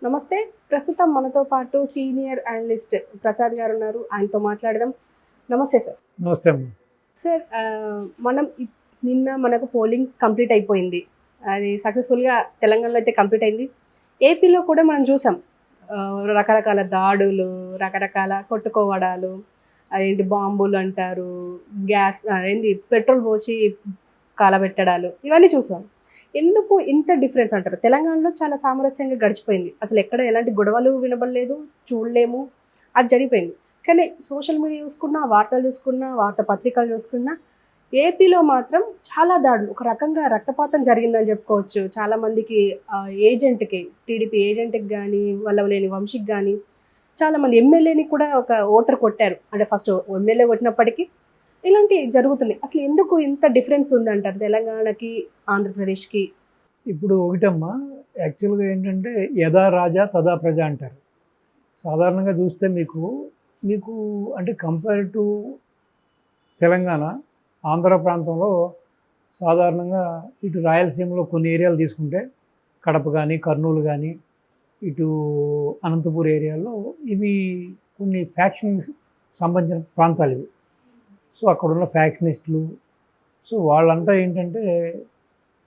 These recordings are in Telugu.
నమస్తే. ప్రస్తుతం మనతో పాటు సీనియర్ అనలిస్ట్ ప్రసాద్ గారు ఉన్నారు. ఆయనతో మాట్లాడదాం. నమస్తే సార్. నమస్తే అమ్మ. సార్ మనం నిన్న మనకు పోలింగ్ కంప్లీట్ అయిపోయింది. అది సక్సెస్ఫుల్గా తెలంగాణలో అయితే కంప్లీట్ అయింది. ఏపీలో కూడా మనం చూసాం రకరకాల దాడులు, రకరకాల కొట్టుకోవడాలు, ఏంటి బాంబులు అంటారు, గ్యాస్ ఏంది పెట్రోల్ పోసి కాలబెట్టడాలు, ఇవన్నీ చూసాం. ఎందుకు ఇంత డిఫరెన్స్ అంటారు? తెలంగాణలో చాలా సామరస్యంగా గడిచిపోయింది. అసలు ఎక్కడ ఎలాంటి గొడవలు వినబడలేదు, చూడలేము, అది జరిగిపోయింది. కానీ సోషల్ మీడియా చూసుకున్నా, వార్తలు చూసుకున్నా, వార్తాపత్రికలు చూసుకున్నా, ఏపీలో మాత్రం చాలా దాడులు, ఒక రకంగా రక్తపాతం జరిగిందని చెప్పుకోవచ్చు. చాలామందికి ఏజెంట్కి, టీడీపీ ఏజెంట్కి కానీ, వల్లవలేని వంశీకి కానీ, చాలామంది ఎమ్మెల్యేని కూడా ఒక ఓటర్ కొట్టారు. అంటే ఫస్ట్ ఎమ్మెల్యే కొట్టినప్పటికీ ఇలాంటివి జరుగుతున్నాయి. అసలు ఎందుకు ఇంత డిఫరెన్స్ ఉందంటారు తెలంగాణకి, ఆంధ్రప్రదేశ్కి? ఇప్పుడు ఒకటమ్మా, యాక్చువల్గా ఏంటంటే యథా రాజా తదా ప్రజ అంటారు. సాధారణంగా చూస్తే మీకు మీకు అంటే కంపేర్ టు తెలంగాణ, ఆంధ్ర ప్రాంతంలో సాధారణంగా ఇటు రాయలసీమలో కొన్ని ఏరియాలు తీసుకుంటే కడప కానీ, కర్నూలు కానీ, ఇటు అనంతపూర్ ఏరియాలో ఇవి కొన్ని ఫ్యాక్షన్స్ సంబంధించిన ప్రాంతాలు ఇవి. సో అక్కడున్న ఫ్యాక్షనిస్టులు, సో వాళ్ళంతా ఏంటంటే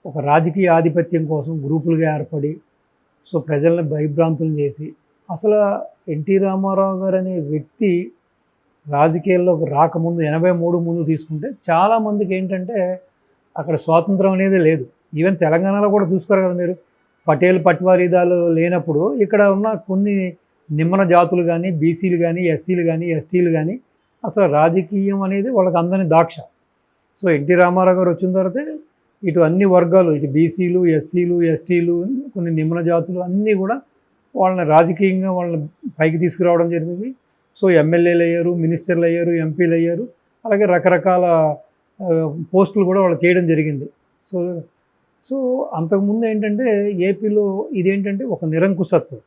ఒక రాజకీయ ఆధిపత్యం కోసం గ్రూపులుగా ఏర్పడి సో ప్రజల్ని భయభ్రాంతులు చేసి, అసలు ఎన్టీ రామారావు గారు అనే వ్యక్తి రాజకీయాల్లోకి రాకముందు 83 ముందు తీసుకుంటే చాలామందికి ఏంటంటే అక్కడ స్వాతంత్రం అనేది లేదు. ఈవెన్ తెలంగాణలో కూడా చూసుకోరు కదా మీరు, పటేల్ పట్వారీదాలు లేనప్పుడు ఇక్కడ ఉన్న కొన్ని నిమ్మన జాతులు కానీ, బీసీలు కానీ, ఎస్సీలు కానీ, ఎస్టీలు కానీ అసలు రాజకీయం అనేది వాళ్ళకి అందని దాక్ష. సో ఎన్టీ రామారావు గారు వచ్చిన తర్వాత ఇటు అన్ని వర్గాలు, ఇటు బీసీలు, ఎస్సీలు, ఎస్టీలు, కొన్ని నిమ్మన జాతులు అన్నీ కూడా వాళ్ళని రాజకీయంగా వాళ్ళని పైకి తీసుకురావడం జరిగింది. సో ఎమ్మెల్యేలు అయ్యారు, మినిస్టర్లు అయ్యారు, ఎంపీలు అయ్యారు, అలాగే రకరకాల పోస్టులు కూడా వాళ్ళు చేయడం జరిగింది. సో సో అంతకుముందు ఏంటంటే ఏపీలో ఇదేంటంటే ఒక నిరంకుశత్వం.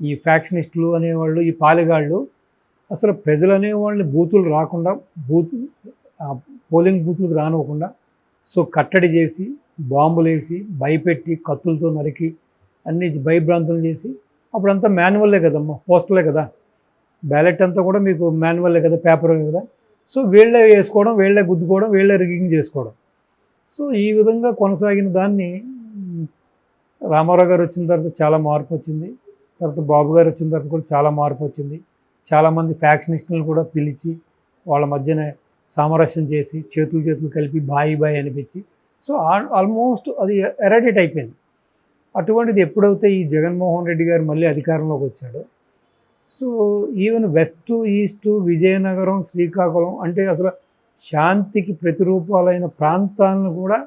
ఈ ఫ్యాక్షనిస్టులు అనేవాళ్ళు, ఈ పాలెగాళ్ళు అసలు ప్రజలు అనేవాళ్ళని బూతులు రాకుండా, పోలింగ్ బూతులకు రానివ్వకుండా సో కట్టడి చేసి, బాంబులు వేసి, భయపెట్టి, కత్తులతో నరికి అన్ని భయభ్రాంతులు చేసి, అప్పుడంతా మాన్యువల్లే కదమ్మా, పోస్టర్లే కదా, బ్యాలెట్ అంతా కూడా మీకు మాన్యువల్లే కదా, పేపరే కదా. సో వీళ్ళే వేసుకోవడం, వీళ్ళే గుద్దుకోవడం, వీళ్ళే రిగ్గింగ్ చేసుకోవడం. సో ఈ విధంగా కొనసాగిన దాన్ని రామారావు గారు వచ్చిన తర్వాత చాలా మార్పు వచ్చింది. తర్వాత బాబు గారు వచ్చిన తర్వాత కూడా చాలా మార్పు వచ్చింది. చాలామంది ఫ్యాక్షనిస్టులను కూడా పిలిచి వాళ్ళ మధ్యన సామరస్యం చేసి, చేతులు కలిపి బాయి అనిపించి, సో ఆల్మోస్ట్ అది ఎరాడియేట్ అయిపోయింది. అటువంటిది ఎప్పుడైతే ఈ జగన్మోహన్ రెడ్డి గారు మళ్ళీ అధికారంలోకి వచ్చాడో, so even west, east, Vizianagaram, Srikakulam అంటే అసలు శాంతికి ప్రతిరూపాలైన ప్రాంతాలను కూడా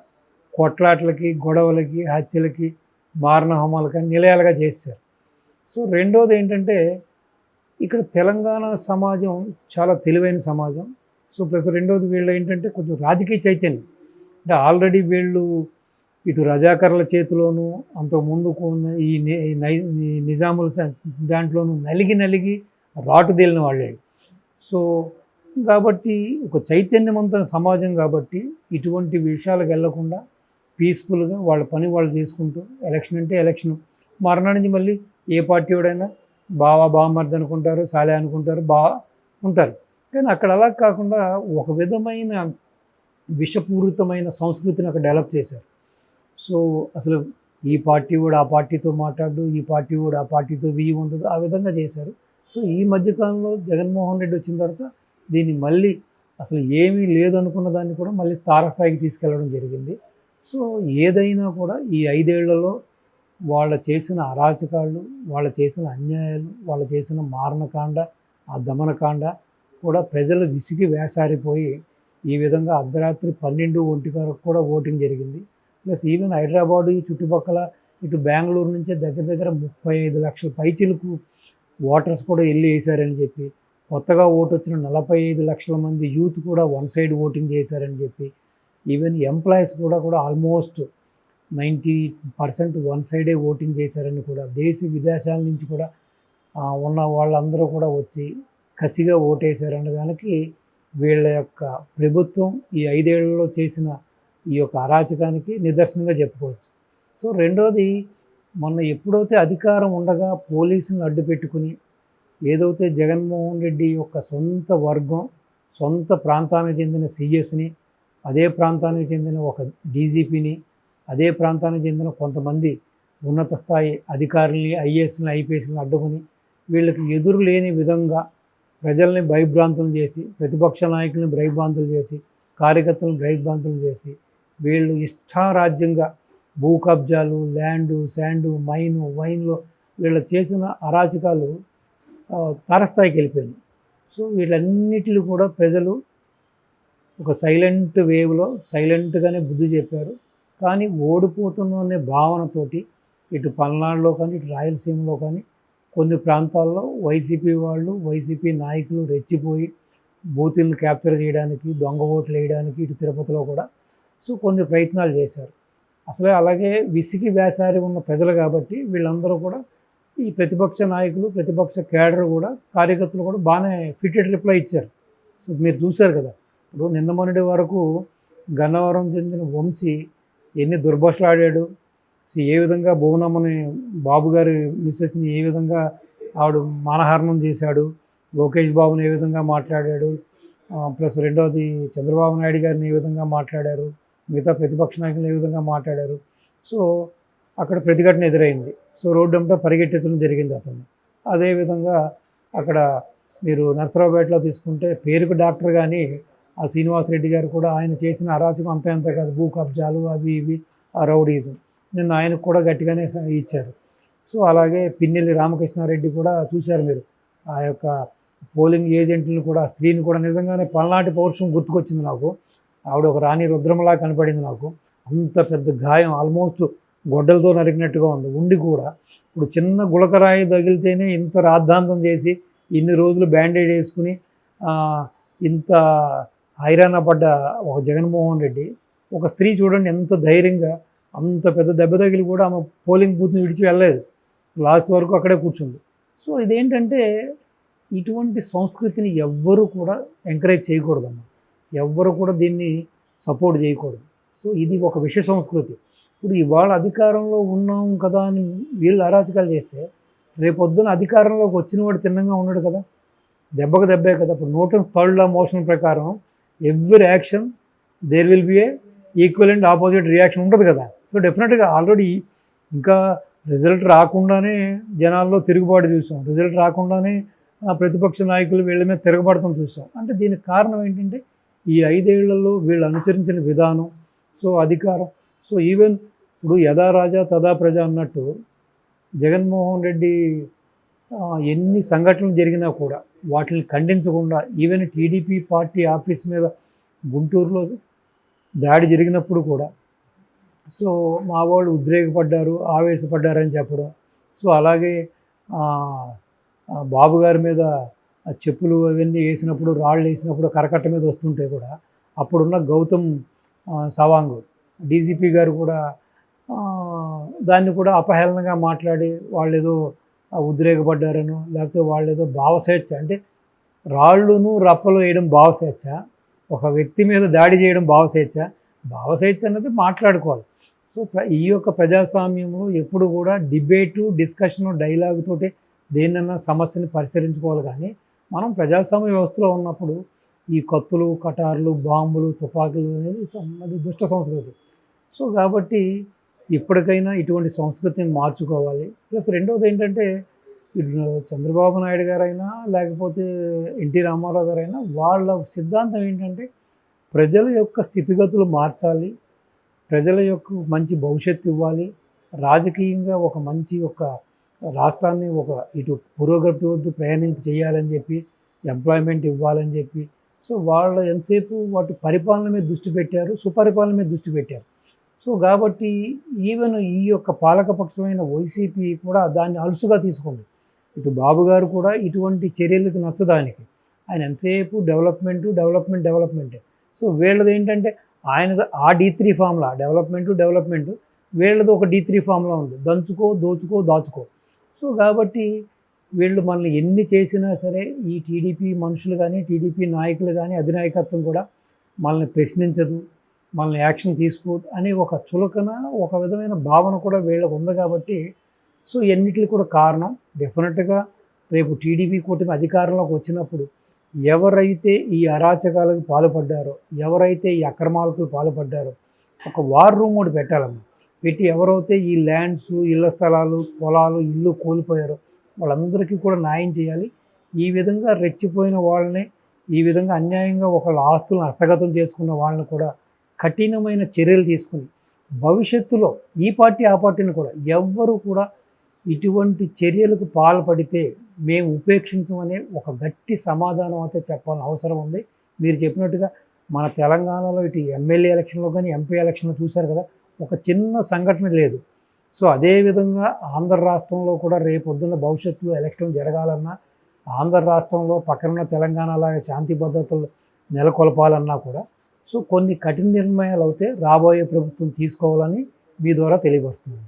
కొట్లాట్లకి, గొడవలకి, హత్యలకి, మారణహోమాలకి నిలయాలుగా చేశారు. సో రెండోది ఏంటంటే ఇక్కడ తెలంగాణ సమాజం చాలా తెలివైన సమాజం. సో ప్లస్ రెండోది వీళ్ళు ఏంటంటే కొంచెం రాజకీయ చైతన్యం. అంటే ఆల్రెడీ వీళ్ళు ఇటు రజాకర్ల చేతిలోనూ, అంతకుముందుకు ఈ నిజాముల దాంట్లోనూ నలిగి రాటుదేలిన వాళ్ళే. సో కాబట్టి ఒక చైతన్యవంతమైన సమాజం కాబట్టి ఇటువంటి విషయాలకు వెళ్లకుండా పీస్ఫుల్గా వాళ్ళ పని వాళ్ళు చేసుకుంటూ, ఎలక్షన్ అంటే ఎలక్షన్, మరణం నుంచి మళ్ళీ ఏ పార్టీ వాడైనా బామర్ది అనుకుంటారు, సాలే అనుకుంటారు, ఉంటారు. కానీ అక్కడ అలా కాకుండా ఒక విధమైన విషపూరితమైన సంస్కృతిని అక్కడ డెవలప్ చేశారు. సో అసలు ఈ పార్టీ కూడా ఆ పార్టీతో మాట్లాడు, ఈ పార్టీ కూడా ఆ పార్టీతో వెయ్యి ఉండదు, ఆ విధంగా చేశారు. సో ఈ మధ్యకాలంలో జగన్మోహన్ రెడ్డి వచ్చిన తర్వాత దీన్ని మళ్ళీ అసలు ఏమీ లేదనుకున్న దాన్ని కూడా మళ్ళీ తారస్థాయికి తీసుకెళ్ళడం జరిగింది. సో ఏదైనా కూడా ఈ 5 ఏళ్లలో వాళ్ళు చేసిన అరాచకాలు, వాళ్ళు చేసిన అన్యాయాలు, వాళ్ళు చేసిన మారణకాండ, ఆ దమనకాండ కూడా ప్రజలు విసిగి వేసారిపోయి ఈ విధంగా అర్ధరాత్రి 12, 1 వరకు కూడా ఓటింగ్ జరిగింది. ప్లస్ ఈవెన్ హైదరాబాదు ఈ చుట్టుపక్కల ఇటు బెంగళూరు నుంచే దగ్గర 35 లక్షల పైచిలకు ఓటర్స్ కూడా వెళ్ళి వేశారని చెప్పి, కొత్తగా ఓటు వచ్చిన 45 లక్షల మంది యూత్ కూడా వన్ సైడ్ ఓటింగ్ చేశారని చెప్పి, ఈవెన్ ఎంప్లాయీస్ కూడా ఆల్మోస్ట్ 90% వన్ సైడే ఓటింగ్ చేశారని కూడా, దేశ విదేశాల నుంచి కూడా ఉన్న వాళ్ళందరూ కూడా వచ్చి కసిగా ఓటేశారనే దానికి వీళ్ళ యొక్క ప్రభుత్వం ఈ 5 ఏళ్లలో చేసిన ఈ యొక్క అరాచకానికి నిదర్శనంగా చెప్పుకోవచ్చు. సో రెండోది మొన్న ఎప్పుడైతే అధికారం ఉండగా పోలీసులను అడ్డు పెట్టుకుని ఏదైతే జగన్మోహన్ రెడ్డి యొక్క సొంత వర్గం, సొంత ప్రాంతానికి చెందిన సిఎస్ని, అదే ప్రాంతానికి చెందిన ఒక డీజీపీని, అదే ప్రాంతానికి చెందిన కొంతమంది ఉన్నత స్థాయి అధికారుల్ని, ఐఏఎస్ని, ఐపీఎస్ని అడ్డుకొని వీళ్ళకి ఎదురు లేని విధంగా ప్రజల్ని భయభ్రాంతులు చేసి, ప్రతిపక్ష నాయకుల్ని భయభ్రాంతులు చేసి, కార్యకర్తలను భయభ్రాంతులు చేసి, వీళ్ళు ఇష్టారాజ్యంగా భూ కబ్జాలు, ల్యాండు, శాండు, మైను, వైన్లో వీళ్ళు చేసిన అరాచకాలు తారస్థాయికి వెళ్ళిపోయింది. సో వీళ్ళన్నిటిని కూడా ప్రజలు ఒక సైలెంట్ వేవ్లో సైలెంట్గానే బుద్ధి చెప్పారు. కానీ ఓడిపోతున్నాం అనే భావనతోటి ఇటు పల్నాడులో కానీ, ఇటు రాయలసీమలో కానీ కొన్ని ప్రాంతాల్లో వైసీపీ వాళ్ళు, వైసీపీ నాయకులు రెచ్చిపోయి బూతులను క్యాప్చర్ చేయడానికి, దొంగ ఓట్లు వేయడానికి ఇటు తిరుపతిలో కూడా సో కొన్ని ప్రయత్నాలు చేశారు. అసలే అలాగే విసిగి వేసారి ఉన్న ప్రజలు కాబట్టి వీళ్ళందరూ కూడా ఈ ప్రతిపక్ష నాయకులు, ప్రతిపక్ష కేడర్ కూడా, కార్యకర్తలు కూడా బాగానే ఫిటెడ్ రిప్లై ఇచ్చారు. సో మీరు చూశారు కదా, ఇప్పుడు నిన్న మొన్నటి వరకు గన్నవరం చెందిన వంశీ ఎన్ని దుర్భాషలు ఆడాడు, ఏ విధంగా భువనమ్మని, బాబు గారి మిస్సెస్ని ఏ విధంగా ఆవిడ మానహారణం చేశాడు, లోకేష్ బాబుని ఏ విధంగా మాట్లాడాడు, ప్లస్ రెండవది చంద్రబాబు నాయుడు గారిని ఏ విధంగా మాట్లాడారు, మిగతా ప్రతిపక్ష నాయకులు ఏ విధంగా మాట్లాడారు. సో అక్కడ ప్రతిఘటన ఎదురైంది. సో రోడ్డు అంతా పరిగెట్టించడం జరిగింది అతన్ని. అదేవిధంగా అక్కడ మీరు నర్సరావుపేటలో తీసుకుంటే పేరుకు డాక్టర్ కానీ ఆ శ్రీనివాసరెడ్డి గారు కూడా ఆయన చేసిన అరాచకం అంత ఎంత కాదు, భూ కబ్జాలు అవి ఇవి, ఆ రౌడీజం నిన్న ఆయనకు కూడా గట్టిగానే ఇచ్చారు. సో అలాగే పిన్నెల్లి రామకృష్ణారెడ్డి కూడా చూశారు మీరు, ఆ యొక్క పోలింగ్ ఏజెంట్లను కూడా, ఆ స్త్రీని కూడా నిజంగానే పల్నాటి పౌరుషం గుర్తుకొచ్చింది నాకు. ఆవిడ ఒక రాణి రుద్రమలా కనపడింది నాకు. అంత పెద్ద గాయం, ఆల్మోస్ట్ గొడ్డలతో నరికినట్టుగా ఉంది. ఉండి కూడా ఇప్పుడు చిన్న గులకరాయి తగిలితేనే ఇంత రాద్ధాంతం చేసి ఇన్ని రోజులు బ్యాండేడ్ వేసుకుని ఇంత హైరాణ పడ్డ ఒక జగన్మోహన్ రెడ్డి, ఒక స్త్రీ చూడండి ఎంత ధైర్యంగా, అంత పెద్ద దెబ్బ తగిలి కూడా ఆమె పోలింగ్ బూత్ని విడిచి వెళ్ళలేదు, లాస్ట్ వరకు అక్కడే కూర్చుంది. సో ఇదేంటంటే ఇటువంటి సంస్కృతిని ఎవ్వరూ కూడా ఎంకరేజ్ చేయకూడదమ్మా, ఎవ్వరు కూడా దీన్ని సపోర్ట్ చేయకూడదు. సో ఇది ఒక విష సంస్కృతి. ఇప్పుడు ఇవాళ అధికారంలో ఉన్నాం కదా అని వీళ్ళు అరాచకాలు చేస్తే రేపొద్దున అధికారంలోకి వచ్చిన వాడు తిన్నంగా ఉన్నాడు కదా, దెబ్బకు దెబ్బే కదా. ఇప్పుడు న్యూటన్స్ థర్డ్ లా మోషన్ ప్రకారం every action there will be a equal and opposite reaction ఉంటుంది కదా. సో డెఫినెట్గా ఆల్రెడీ ఇంకా రిజల్ట్ రాకుండానే జనాల్లో తిరుగుబాటు చూసాం, రిజల్ట్ రాకుండానే ప్రతిపక్ష నాయకులు వీళ్ళ మీద తిరగబడతాం చూసాం. అంటే దీనికి కారణం ఏంటంటే ఈ 5 ఏళ్లలో వీళ్ళు అనుసరించిన విధానం. సో అధికారం, సో ఈవెన్ ఇప్పుడు యథా రాజా తదా ప్రజ అన్నట్టు జగన్మోహన్ రెడ్డి ఎన్ని సంఘటనలు జరిగినా కూడా వాటిని ఖండించకుండా, ఈవెన్ టీడీపీ పార్టీ ఆఫీస్ మీద గుంటూరులో దాడి జరిగినప్పుడు కూడా సో మా వాళ్ళు ఉద్రేకపడ్డారు, ఆవేశపడ్డారని చెప్పడం. సో అలాగే బాబు గారి మీద చెప్పులు అవన్నీ వేసినప్పుడు, రాళ్ళు వేసినప్పుడు కరకట్ట మీద వస్తుంటే కూడా అప్పుడున్న గౌతమ్ సవాంగ్ డీజీపీ గారు కూడా దాన్ని కూడా అపహేళనగా మాట్లాడి వాళ్ళు ఏదో ఉద్రేకపడ్డారను, లేకపోతే వాళ్ళు ఏదో భావస్వేచ్ఛ, అంటే రాళ్ళును రప్పలు వేయడం భావస్వేచ్ఛ, ఒక వ్యక్తి మీద దాడి చేయడం భావస్వేచ్ఛ. భావస్వేచ్ఛ అన్నది మాట్లాడుకోవాలి. సో ఈ యొక్క ప్రజాస్వామ్యంలో ఎప్పుడు కూడా డిబేటు, డిస్కషను, డైలాగ్ తోటి దేన్నన్నా సమస్యని పరిష్కరించుకోవాలి. కానీ మనం ప్రజాస్వామ్య వ్యవస్థలో ఉన్నప్పుడు ఈ కత్తులు, కటార్లు, బాంబులు, తుపాకులు అనేది అది దుష్ట సంస్కృతి. సో కాబట్టి ఇప్పటికైనా ఇటువంటి సంస్కృతిని మార్చుకోవాలి. ప్లస్ రెండవది ఏంటంటే చంద్రబాబు నాయుడు గారైనా లేకపోతే ఎన్టీ రామారావు గారైనా వాళ్ళ సిద్ధాంతం ఏంటంటే ప్రజల యొక్క స్థితిగతులు మార్చాలి, ప్రజల యొక్క మంచి భవిష్యత్తు ఇవ్వాలి, రాజకీయంగా ఒక మంచి ఒక రాష్ట్రాన్ని ఒక ఇటు పురోగతి వద్దు ప్రయాణించి చేయాలని చెప్పి, ఎంప్లాయ్మెంట్ ఇవ్వాలని చెప్పి. సో వాళ్ళు ఎంతసేపు వాటి పరిపాలన మీద దృష్టి పెట్టారు, సుపరిపాలన మీద దృష్టి పెట్టారు. సో కాబట్టి ఈవెన్ ఈ యొక్క పాలకపక్షమైన వైసీపీ కూడా దాన్ని అలుసుగా తీసుకుంది. ఇటు బాబు గారు కూడా ఇటువంటి చర్యలకు నచ్చదానికి, ఆయన ఎంతసేపు డెవలప్మెంటే. సో వీళ్ళది ఏంటంటే ఆయనది ఆ D3 ఫార్ములా, డెవలప్మెంటు, వీళ్ళది ఒక D3 ఫార్ములా ఉంది, దంచుకో, దోచుకో, దాచుకో. సో కాబట్టి వీళ్ళు మనల్ని ఎన్ని చేసినా సరే ఈ టీడీపీ మనుషులు కానీ, టీడీపీ నాయకులు కానీ, అధినాయకత్వం కూడా మనల్ని ప్రశ్నించదు, మనల్ని యాక్షన్ తీసుకో అనే ఒక చులకన, ఒక విధమైన భావన కూడా వీళ్ళకు ఉంది కాబట్టి సో ఎన్నిటికి కూడా కారణం డెఫినెట్గా రేపు టీడీపీ కూటమి అధికారంలోకి వచ్చినప్పుడు ఎవరైతే ఈ అరాచకాలకు పాల్పడ్డారో, ఎవరైతే ఈ అక్రమాలకు పాల్పడ్డారో ఒక వార్ రూమ్ ఒకటి పెట్టాలమ్మా. పెట్టి ఎవరైతే ఈ ల్యాండ్స్, ఇళ్ల స్థలాలు, పొలాలు, ఇల్లు కోల్పోయారో వాళ్ళందరికీ కూడా న్యాయం చేయాలి. ఈ విధంగా రెచ్చిపోయిన వాళ్ళని, ఈ విధంగా అన్యాయంగా ఒకళ్ళ ఆస్తులను హస్తగతం చేసుకున్న వాళ్ళని కూడా కఠినమైన చర్యలు తీసుకుని భవిష్యత్తులో ఈ పార్టీ ఆ పార్టీని కూడా ఎవ్వరూ కూడా ఇటువంటి చర్యలకు పాల్పడితే మేము ఉపేక్షించమనే ఒక గట్టి సమాధానం అయితే చెప్పాల్సిన అవసరం ఉంది. మీరు చెప్పినట్టుగా మన తెలంగాణలో ఇటు ఎమ్మెల్యే ఎలక్షన్లో కానీ ఎంపీ ఎలక్షన్లో చూశారు కదా, ఒక చిన్న సంఘటన లేదు. సో అదేవిధంగా ఆంధ్ర రాష్ట్రంలో కూడా రేపొద్దున్న భవిష్యత్తులో ఎలక్షన్ జరగాలన్నా, ఆంధ్ర రాష్ట్రంలో పక్కన తెలంగాణలాగా శాంతి భద్రతలు నెలకొల్పాలన్నా కూడా సో కొన్ని కఠిన నిర్ణయాలు అయితే రాబోయే ప్రభుత్వం తీసుకోవాలని మీ ద్వారా తెలియపరుస్తున్నాను.